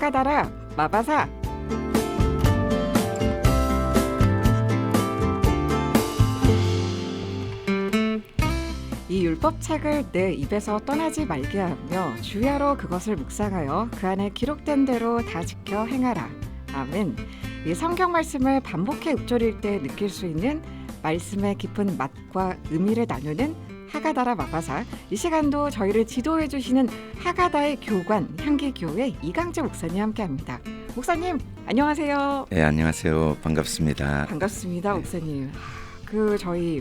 하가다라 마바사. 이 율법책을 내 입에서 떠나지 말게 하며 주야로 그것을 묵상하여 그 안에 기록된 대로 다 지켜 행하라. 아멘. 이 성경 말씀을 반복해 읊조릴 때 느낄 수 있는 말씀의 깊은 맛과 의미를 나누는 하가다라 마바사. 이 시간도 저희를 지도해 주시는 하가다의 교관 향기교회 이강재 목사님 함께합니다. 목사님 안녕하세요. 네, 안녕하세요. 반갑습니다. 반갑습니다, 목사님. 저희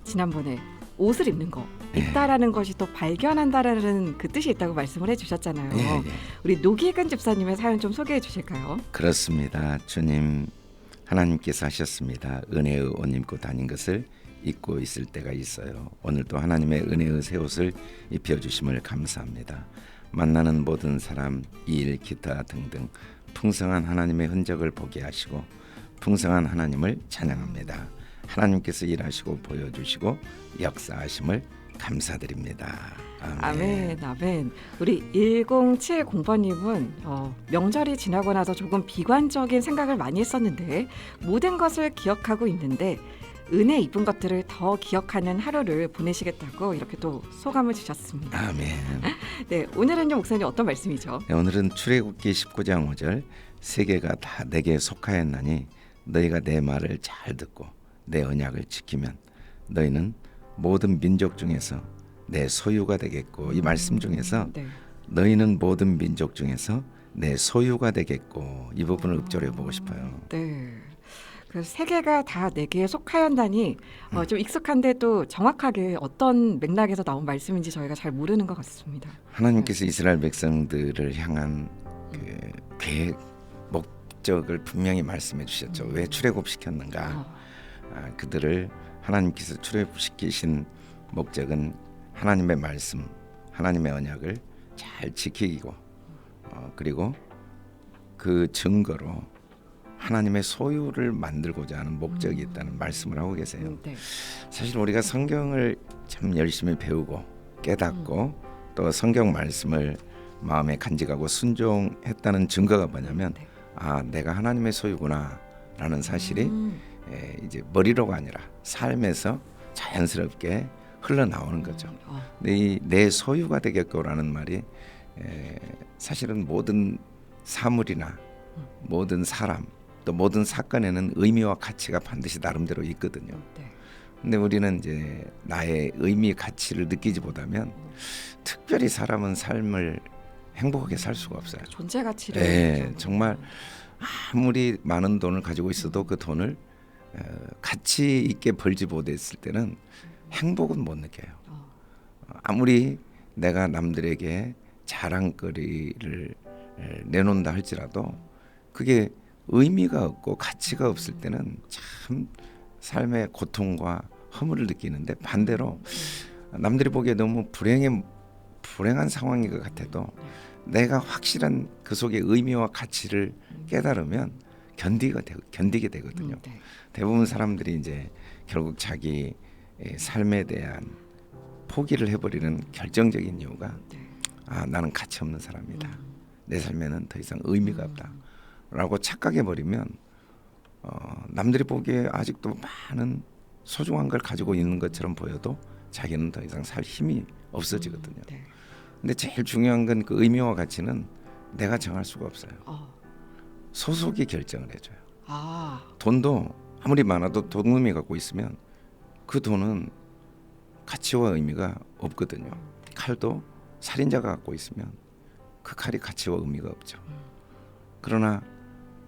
지난번에 옷을 입는 거 예. 있다라는 것이 또 발견한다라는 그 뜻이 있다고 말씀을 해주셨잖아요. 예. 우리 노기근 집사님의 사연 좀 소개해 주실까요? 그렇습니다. 주님 하나님께서 하셨습니다. 은혜의 옷 입고 다닌 것을 입고 있을 때가 있어요. 오늘도 하나님의 은혜의 새 옷을 입혀주심을 감사합니다. 만나는 모든 사람, 일, 기타 등등 풍성한 하나님의 흔적을 보게 하시고 풍성한 하나님을 찬양합니다. 하나님께서 일하시고 보여주시고 역사하심을 감사드립니다. 아멘. 아멘. 우리 1070번님은 명절이 지나고 나서 조금 비관적인 생각을 많이 했었는데 모든 것을 기억하고 있는데 은혜 입은 것들을 더 기억하는 하루를 보내시겠다고 이렇게 또 소감을 주셨습니다. 아멘. 네, 오늘은요 목사님 어떤 말씀이죠? 네, 오늘은 출애굽기 19장 5절 세계가 다 내게 속하였나니 너희가 내 말을 잘 듣고 내 언약을 지키면 너희는 모든 민족 중에서 내 소유가 되겠고 이 말씀 중에서 네. 너희는 모든 민족 중에서 내 소유가 되겠고 이 부분을 읊조려 보고 싶어요. 네. 그 세계가 다 내게 속하였다니 좀 익숙한데 또 정확하게 어떤 맥락에서 나온 말씀인지 저희가 잘 모르는 것 같습니다. 하나님께서 이스라엘 백성들을 향한 그 계획, 목적을 분명히 말씀해 주셨죠. 왜 출애굽시켰는가? 그들을 하나님께서 출애굽시키신 목적은 하나님의 말씀, 하나님의 언약을 잘 지키고 그리고 그 증거로 하나님의 소유를 만들고자 하는 목적이 있다는 말씀을 하고 계세요. 네. 사실 우리가 성경을 참 열심히 배우고 깨닫고 또 성경 말씀을 마음에 간직하고 순종했다는 증거가 뭐냐면 네. 내가 하나님의 소유구나 라는 사실이 이제 머리로가 아니라 삶에서 자연스럽게 흘러나오는 거죠. 근데 이 내 소유가 되겠고라는 말이 사실은 모든 사물이나 모든 사람 또 모든 사건에는 의미와 가치가 반드시 나름대로 있거든요. 네. 근데 우리는 이제 나의 의미 가치를 느끼지 못하면 특별히 사람은 삶을 행복하게 살 수가 없어요. 존재 가치를. 네, 정말 아무리 많은 돈을 가지고 있어도 그 돈을 가치 있게 벌지 못했을 때는 행복은 못 느껴요. 아무리 내가 남들에게 자랑거리를 내놓는다 할지라도 그게 의미가 없고 가치가 없을 때는 참 삶의 고통과 허물을 느끼는데 반대로 남들이 보기에 너무 불행한 상황인 것 같아도 내가 확실한 그 속에 의미와 가치를 깨달으면 견디게 되거든요. 네. 대부분 사람들이 이제 결국 자기 삶에 대한 포기를 해버리는 결정적인 이유가 나는 가치 없는 사람이다. 내 삶에는 더 이상 의미가 없다. 라고 착각해버리면 남들이 보기에 아직도 많은 소중한 걸 가지고 있는 것처럼 보여도 자기는 더 이상 살 힘이 없어지거든요. 네. 근데 제일 중요한 건 그 의미와 가치는 내가 정할 수가 없어요. 소속이 결정을 해줘요. 돈도 아무리 많아도 돈 놈이 갖고 있으면 그 돈은 가치와 의미가 없거든요. 칼도 살인자가 갖고 있으면 그 칼이 가치와 의미가 없죠. 그러나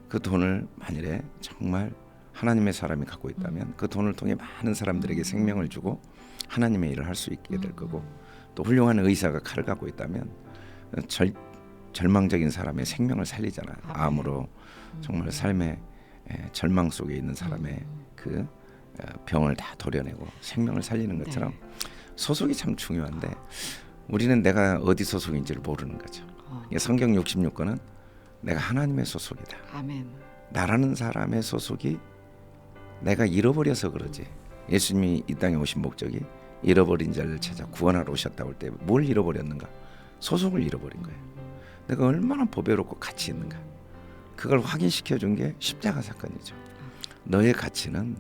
그 돈을 만일에 정말 하나님의 사람이 갖고 있다면 그 돈을 통해 많은 사람들에게 생명을 주고 하나님의 일을 할 수 있게 될 거고 또 훌륭한 의사가 칼을 갖고 있다면 절망적인 사람의 생명을 살리잖아요. 암으로 정말 삶의 절망 속에 있는 사람의 그 병을 다 도려내고 생명을 살리는 것처럼 소속이 참 중요한데 우리는 내가 어디 소속인지를 모르는 거죠. 성경 66권은 내가 하나님의 소속이다. 아멘. 나라는 사람의 소속이 내가 잃어버려서 그러지. 예수님이 이 땅에 오신 목적이 잃어버린 자를 찾아 구원하러 오셨다고 할 때 뭘 잃어버렸는가? 소속을 잃어버린 거예요. 내가 얼마나 보배롭고 가치 있는가. 그걸 확인시켜 준 게 십자가 사건이죠. 너의 가치는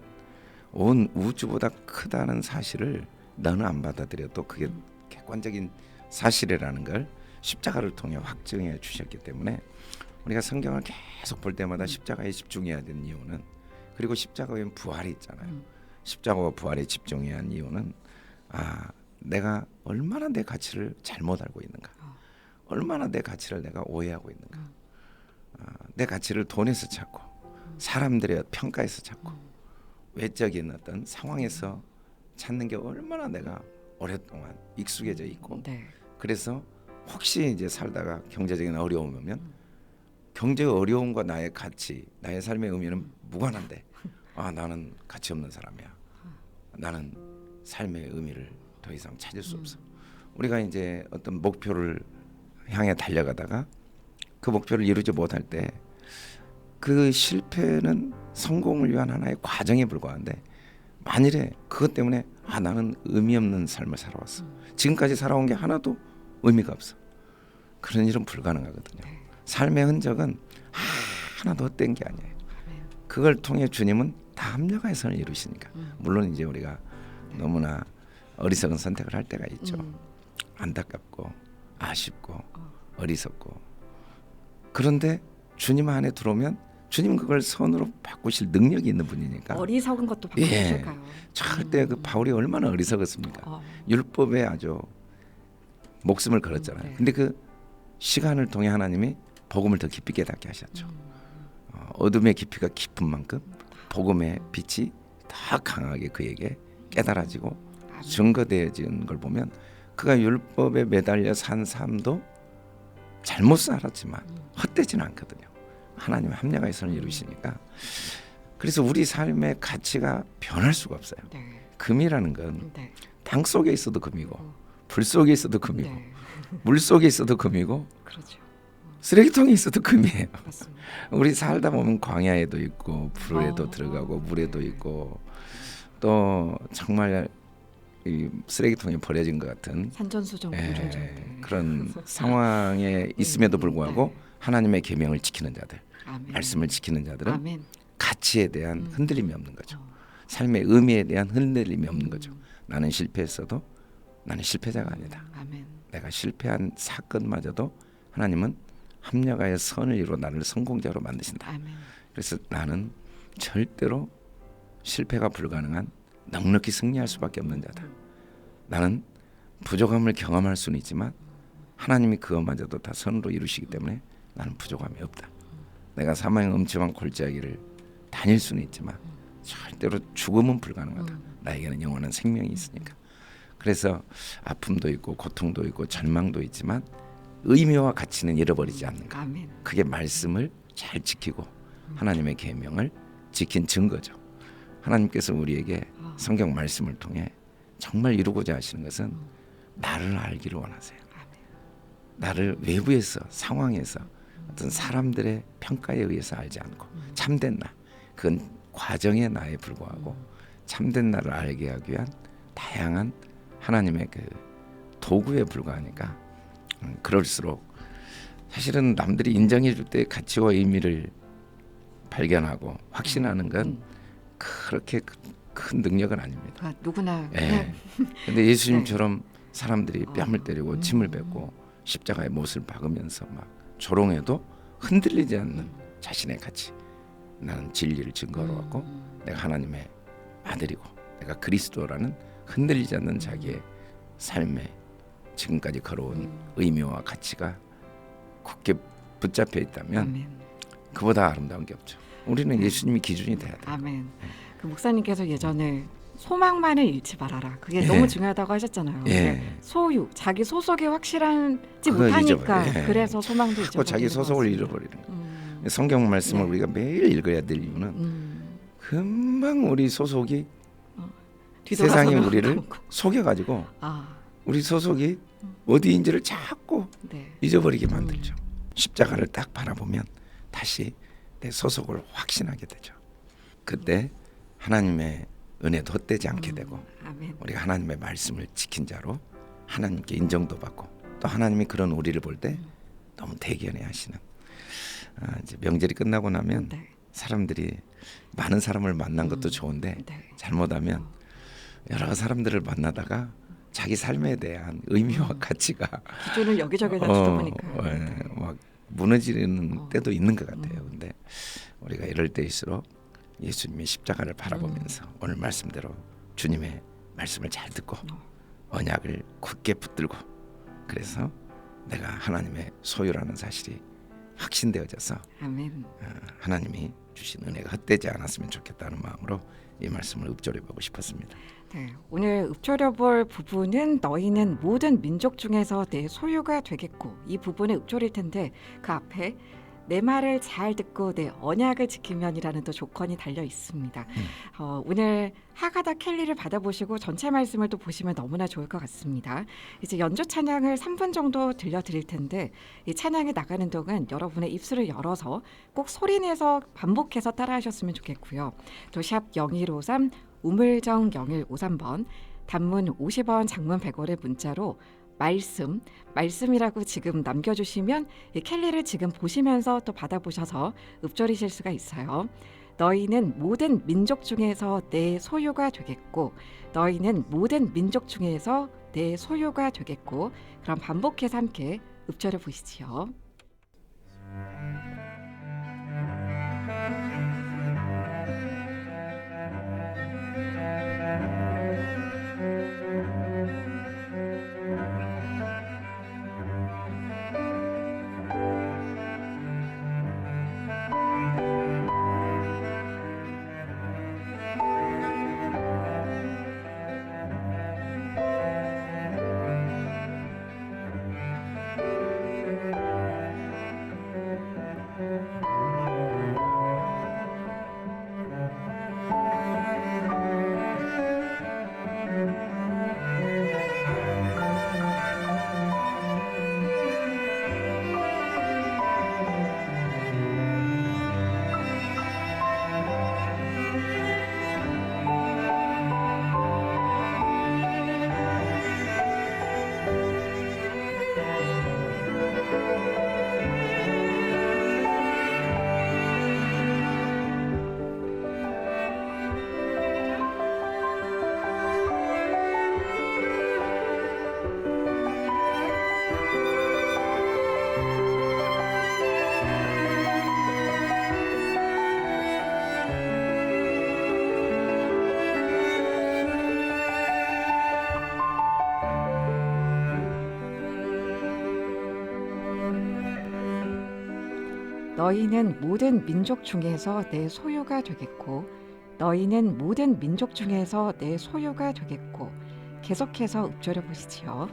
온 우주보다 크다는 사실을 너는 안 받아들여도 그게 객관적인 사실이라는 걸 십자가를 통해 확증해 주셨기 때문에 우리가 성경을 계속 볼 때마다 십자가에 집중해야 되는 이유는, 그리고 십자가에 부활이 있잖아요. 십자가와 부활에 집중해야 하는 이유는 내가 얼마나 내 가치를 잘못 알고 있는가, 얼마나 내 가치를 내가 오해하고 있는가, 내 가치를 돈에서 찾고 사람들의 평가에서 찾고 외적인 어떤 상황에서 찾는 게 얼마나 내가 오랫동안 익숙해져 있고, 네. 그래서 혹시 이제 살다가 경제적인 어려움이 오면 경제 어려움과 나의 가치, 나의 삶의 의미는 무관한데 나는 가치 없는 사람이야. 나는 삶의 의미를 더 이상 찾을 수 없어. 우리가 이제 어떤 목표를 향해 달려가다가 그 목표를 이루지 못할 때 그 실패는 성공을 위한 하나의 과정에 불과한데, 만일에 그것 때문에 나는 의미 없는 삶을 살아왔어, 지금까지 살아온 게 하나도 의미가 없어, 그런 일은 불가능하거든요. 삶의 흔적은 하나도 헛된 게 아니에요. 그걸 통해 주님은 다 합력의 선을 이루시니까. 물론 이제 우리가 너무나 어리석은 선택을 할 때가 있죠. 안타깝고 아쉽고 어리석고. 그런데 주님 안에 들어오면 주님은 그걸 선으로 바꾸실 능력이 있는 분이니까. 어리석은 것도 바꾸실까요? 절대 그 바울이 얼마나 어리석었습니까? 율법에 아주 목숨을 걸었잖아요. 근데 그 시간을 통해 하나님이 복음을 더 깊이 깨닫게 하셨죠. 어둠의 깊이가 깊은 만큼 복음의 빛이 더 강하게 그에게 깨달아지고 증거되어진 걸 보면, 그가 율법에 매달려 산 삶도 잘못 살았지만 헛되지는 않거든요. 하나님의 합력의 선을 이루시니까. 그래서 우리 삶의 가치가 변할 수가 없어요. 금이라는 건 땅 속에 있어도 금이고 불 속에 있어도 금이고 물 속에 있어도 금이고, 그렇죠. 쓰레기통에 있어도 금이에요. 맞습니다. 우리 살다 보면 광야에도 있고 불에도 들어가고 물에도 있고, 또 정말 이 쓰레기통에 버려진 것 같은 산전수전 그런 상황에 있음에도 불구하고 하나님의 계명을 지키는 자들, 아멘. 말씀을 지키는 자들은 아멘. 가치에 대한 흔들림이 없는 거죠. 삶의 의미에 대한 흔들림이 없는 거죠. 나는 실패했어도 나는 실패자가 아니다. 아멘. 내가 실패한 사건마저도 하나님은 합력하여 선을 이루어 나를 성공자로 만드신다. 아멘. 그래서 나는 절대로 실패가 불가능한 넉넉히 승리할 수밖에 없는 자다. 나는 부족함을 경험할 수는 있지만 하나님이 그것마저도 다 선으로 이루시기 때문에 나는 부족함이 없다. 내가 사망의 음침한 골짜기를 다닐 수는 있지만 절대로 죽음은 불가능하다. 나에게는 영원한 생명이 있으니까. 그래서 아픔도 있고 고통도 있고 절망도 있지만 의미와 가치는 잃어버리지 않는가. 아멘. 그게 말씀을 잘 지키고 하나님의 계명을 지킨 증거죠. 하나님께서 우리에게 성경 말씀을 통해 정말 이루고자 하시는 것은 나를 알기를 원하세요. 나를 외부에서, 상황에서, 어떤 사람들의 평가에 의해서 알지 않고 참된 나, 그건 과정의 나에 불과하고 참된 나를 알게 하기 위한 다양한 하나님의 그 도구에 불과하니까, 그럴수록 사실은 남들이 인정해 줄 때 가치와 의미를 발견하고 확신하는 건 그렇게 큰 능력은 아닙니다. 누구나. 근데 예수님처럼 사람들이 뺨을 때리고 침을 뱉고 십자가의 못을 박으면서 막 조롱해도 흔들리지 않는 자신의 가치. 나는 진리를 증거로 왔고 내가 하나님의 아들이고 내가 그리스도라는 흔들리지 않는 자기의 삶에 지금까지 걸어온 의미와 가치가 굳게 붙잡혀 있다면 아멘. 그보다 아름다운 게 없죠. 우리는 예수님이 기준이 돼야 돼요. 아멘. 그 목사님께서 예전에 소망만을 잃지 말아라. 그게 너무 중요하다고 하셨잖아요. 소유, 자기 소속이 확실하지 못하니까 그래서 소망도 잊어버리는 자기 소속을 잃어버리는 거예요. 성경 말씀을 우리가 매일 읽어야 될 이유는 금방 우리 소속이 세상이 우리를 속여가지고 우리 소속이 어디인지를 자꾸 잊어버리게 만들죠. 십자가를 딱 바라보면 다시 내 소속을 확신하게 되죠. 그때 하나님의 은혜도 헛되지 않게 되고 우리가 하나님의 말씀을 지킨 자로 하나님께 인정도 받고 또 하나님이 그런 우리를 볼 때 너무 대견해 하시는. 이제 명절이 끝나고 나면 네. 사람들이 많은 사람을 만난 것도 좋은데 네. 잘못하면 여러 사람들을 만나다가 자기 삶에 대한 의미와 가치가 기준을 여기저기다 두다 보니까 막 무너지는 때도 있는 것 같아요. 근데 우리가 이럴 때일수록 예수님의 십자가를 바라보면서 오늘 말씀대로 주님의 말씀을 잘 듣고 언약을 굳게 붙들고, 그래서 내가 하나님의 소유라는 사실이 확신되어져서 아멘. 하나님이 주신 은혜가 헛되지 않았으면 좋겠다는 마음으로 이 말씀을 읊조려 보고 싶었습니다. 네, 오늘 읊조려볼 부분은 너희는 모든 민족 중에서 내 소유가 되겠고, 이 부분을 읊조릴 텐데 그 앞에 내 말을 잘 듣고 내 언약을 지키면이라는 또 조건이 달려 있습니다. 오늘 하가다 켈리를 받아보시고 전체 말씀을 또 보시면 너무나 좋을 것 같습니다. 이제 연주 찬양을 3분 정도 들려드릴 텐데 이 찬양이 나가는 동안 여러분의 입술을 열어서 꼭 소리내서 반복해서 따라하셨으면 좋겠고요. 또 샵 0153 우물정 0153번, 단문 50원, 장문 100원의 문자로 말씀이라고 지금 남겨주시면 이 켈리를 지금 보시면서 또 받아보셔서 읊조리실 수가 있어요. 너희는 모든 민족 중에서 내 소유가 되겠고, 너희는 모든 민족 중에서 내 소유가 되겠고. 그럼 반복해서 함께 읊조려 보시지요. 너희는 모든 민족 중에서 내 소유가 되겠고, 너희는 모든 민족 중에서 내 소유가 되겠고. 계속해서 읊조려 보시지요.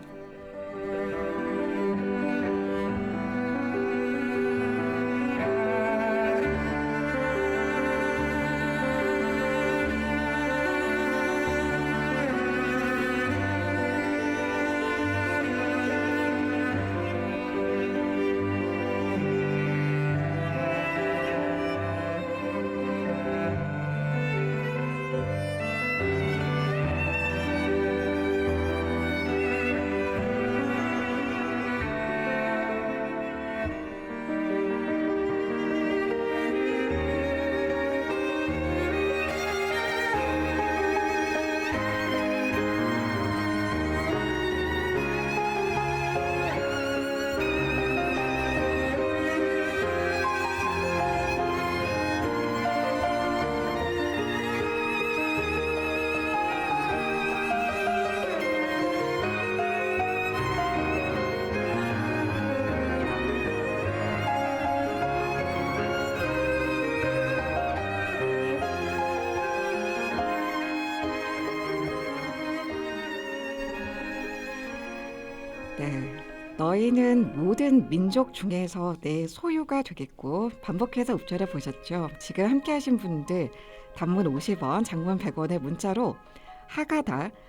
네, 너희는 모든 민족 중에서 내 소유가 되겠고. 반복해서 읊조려 보셨죠? 지금 함께하신 분들 단문 50원, 장문 100원의 문자로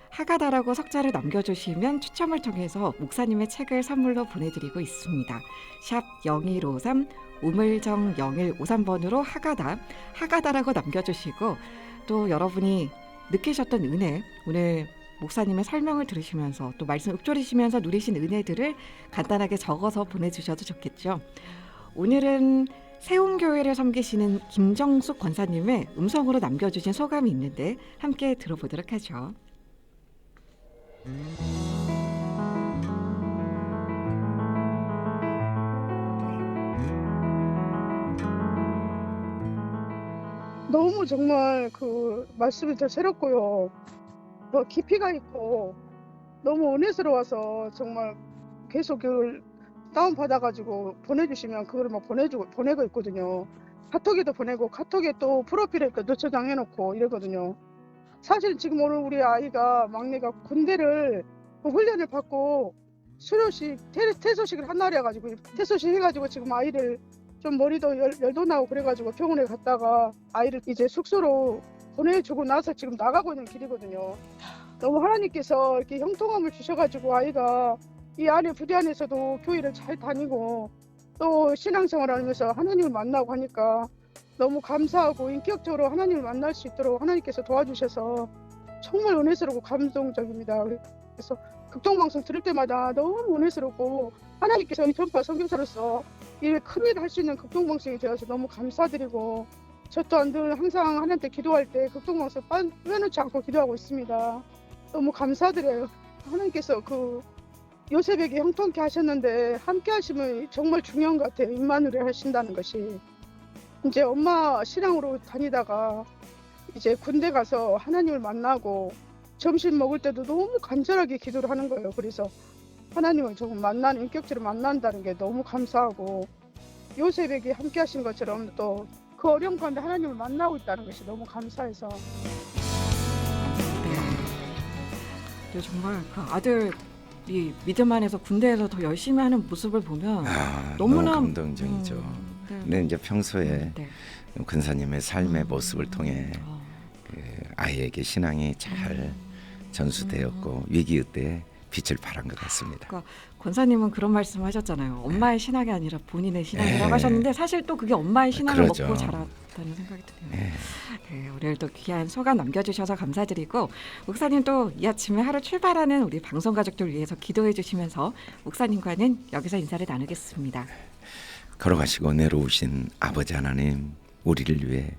하가다라고 석자를 남겨주시면 추첨을 통해서 목사님의 책을 선물로 보내드리고 있습니다. 샵 0153 우물정 0153번으로 하가다라고 남겨주시고, 또 여러분이 느끼셨던 은혜, 오늘 목사님의 설명을 들으시면서 또 말씀 읊조리시면서 누리신 은혜들을 간단하게 적어서 보내주셔도 좋겠죠. 오늘은 세움교회를 섬기시는 김정숙 권사님의 음성으로 남겨주신 소감이 있는데 함께 들어보도록 하죠. 너무 정말 그 말씀이 더 새롭고요. 더 깊이가 있고 너무 은혜스러워서 정말 계속 그걸 다운받아가지고 보내주시면 그걸 막 보내고 있거든요. 카톡에도 보내고 카톡에 또 프로필에 또 저장해놓고 이러거든요. 사실 지금 오늘 우리 아이가 막내가 군대를 훈련을 받고 수료식 퇴소식을 한 날이라 가지고 퇴소식 해가지고 지금 아이를 좀 머리도 열도 나고 그래가지고 병원에 갔다가 아이를 이제 숙소로 보내주고 나서 지금 나가고 있는 길이거든요. 너무 하나님께서 이렇게 형통함을 주셔가지고 아이가 이 안에 부대 안에서도 교회를 잘 다니고 또 신앙생활을 하면서 하나님을 만나고 하니까 너무 감사하고 인격적으로 하나님을 만날 수 있도록 하나님께서 도와주셔서 정말 은혜스럽고 감동적입니다. 그래서 극동방송 들을 때마다 너무 은혜스럽고 하나님께서 전파 선교사로서 이 큰일을 할 수 있는 극동방송이 되어서 너무 감사드리고 저 또한 늘 항상 하나님께 기도할 때 극동방송 빼놓지 않고 기도하고 있습니다. 너무 감사드려요. 하나님께서 그 요셉에게 형통케 하셨는데 함께 하시면 정말 중요한 것 같아요. 임마누엘 하신다는 것이. 이제 엄마 신앙으로 다니다가 이제 군대 가서 하나님을 만나고 점심 먹을 때도 너무 간절하게 기도를 하는 거예요. 그래서 하나님을 조금 인격적으로 만난다는 게 너무 감사하고 요셉에게 함께 하신 것처럼 또 그 어려운 가운데 하나님을 만나고 있다는 것이 너무 감사해서. 네, 정말 그 아들이 믿음 안에서 군대에서 더 열심히 하는 모습을 보면 너무나 너무 감동적이죠. 네. 근데 이제 평소에 네. 권사님의 삶의 모습을 통해 그 아이에게 신앙이 잘 전수되었고 위기의 때에 빛을 발한 것 같습니다. 그러니까 권사님은 그런 말씀하셨잖아요. 엄마의 신앙이 아니라 본인의 신앙이라고 하셨는데 사실 또 그게 엄마의 신앙을 그러죠. 먹고 자랐다는 생각이 드네요. 네. 네, 오늘도 귀한 소감 남겨주셔서 감사드리고 목사님 또 이 아침에 하루 출발하는 우리 방송 가족들 위해서 기도해 주시면서 목사님과는 여기서 인사를 나누겠습니다. 걸어가시고 내려오신 아버지 하나님, 우리를 위해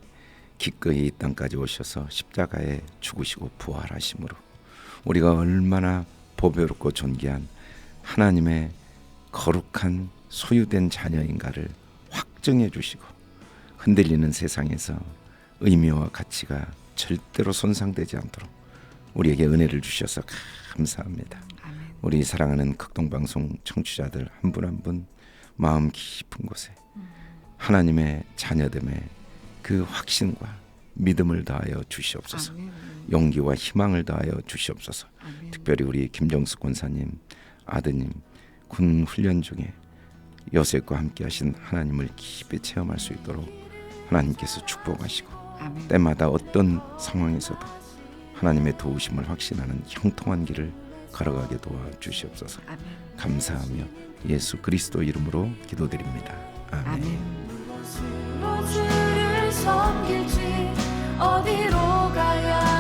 기꺼이 이 땅까지 오셔서 십자가에 죽으시고 부활하심으로 우리가 얼마나 보배롭고 존귀한 하나님의 거룩한 소유된 자녀인가를 확증해 주시고 흔들리는 세상에서 의미와 가치가 절대로 손상되지 않도록 우리에게 은혜를 주셔서 감사합니다. 아멘. 우리 사랑하는 극동방송 청취자들 한 분 한 분 마음 깊은 곳에 하나님의 자녀됨의 그 확신과 믿음을 다하여 주시옵소서. 아멘. 용기와 희망을 다하여 주시옵소서. 아멘. 특별히 우리 김정숙 권사님 아드님 군 훈련 중에 요셉과 함께 하신 하나님을 깊이 체험할 수 있도록 하나님께서 축복하시고 아멘. 때마다 어떤 상황에서도 하나님의 도우심을 확신하는 형통한 길을 걸어가게 도와주시옵소서. 아멘. 감사하며 예수 그리스도 이름으로 기도드립니다. 아멘. 아멘. 무엇으로 주를 섬길지 어디로 가야